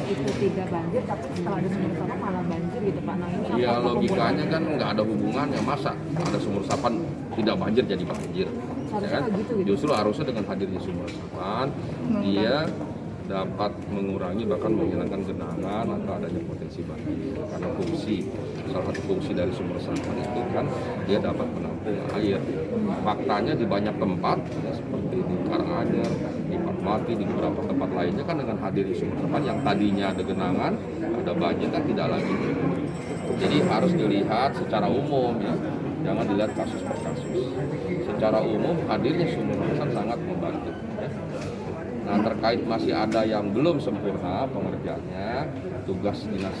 itu tidak banjir, tapi setelah ada sumur resapan malah banjir gitu Pak. Nah ini Ya apa logikanya kan nggak ada hubungannya, masa ada sumur resapan tidak banjir jadi banjir. Ya kan? Gitu. Justru harusnya dengan hadirnya sumur resapan, dia dapat mengurangi bahkan menghilangkan genangan atau adanya potensi banjir. Karena salah satu fungsi dari sumur resapan itu kan dia dapat menampung air. Faktanya di banyak tempat, ya, seperti di Karanganyar, di Fatmawati, di beberapa tempat lainnya kan dengan hadirnya sumur resapan yang tadinya ada genangan, ada banjir kan tidak lagi. Jadi harus dilihat secara umum ya, jangan dilihat kasus per kasus. Secara umum hadirnya sumur resapan sangat membantu. Ya. Nah terkait masih ada yang belum sempurna pengerjaannya, tugas Dinas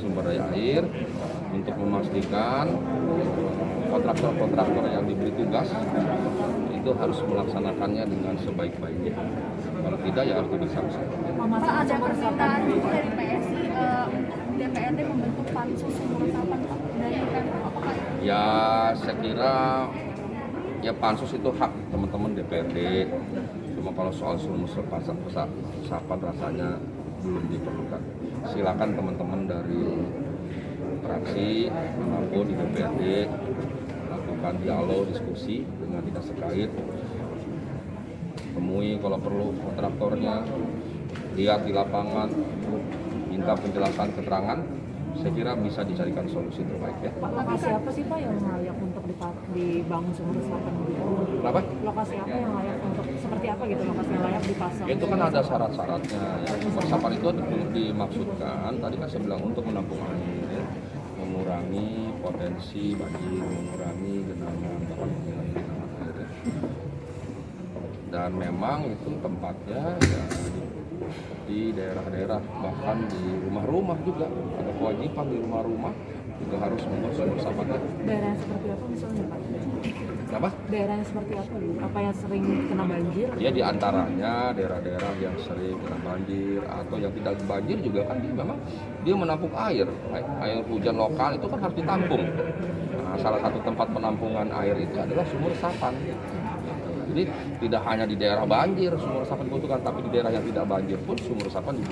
Sumber Daya Air untuk memastikan kontraktor-kontraktor yang diberi tugas itu harus melaksanakannya dengan sebaik-baiknya. Kalau tidak ya harus disanksi. Pak, ada permintaan juga dari PSI DPRD membentuk pansus sumur resapan Pak, dari Pemprov, apakah itu? Ya saya kira ya pansus itu hak teman-teman DPRD. Cuma kalau soal sumur resapan rasanya belum diperlukan. Silakan teman-teman dari fraksi maupun di DPRD lakukan dialog, diskusi dengan dinas terkait, temui kalau perlu kontraktornya, lihat di lapangan, minta penjelasan keterangan. Saya kira bisa dicarikan solusi terbaik ya. Pak, lokasi apa sih Pak yang layak untuk dibangun sumur resapan gitu? Kenapa? Lokasi apa yang layak untuk seperti apa gitu lokasi yang layak dipasang? Itu kan ada syarat-syaratnya. Ya. Sumur resapan itu dimaksudkan, tadi kan saya bilang untuk menampung air, ya. Mengurangi potensi banjir, mengurangi genangan, bahkan mengurangi genangan air. Ya. Dan memang itu tempatnya ya, di daerah-daerah, bahkan di rumah-rumah juga ada kewajiban di rumah-rumah juga harus membuat sumur resapan. Daerah yang seperti apa misalnya Pak? Kenapa? Daerah yang seperti apa gitu? Apa yang sering kena banjir? Ya di antaranya daerah-daerah yang sering kena banjir atau yang tidak banjir juga kan memang dia menampung air hujan lokal itu kan harus ditampung. Nah, salah satu tempat penampungan air itu adalah sumur resapan. Jadi tidak hanya di daerah banjir sumur resapan dibutuhkan, tapi di daerah yang tidak banjir pun sumur resapan dibutuhkan.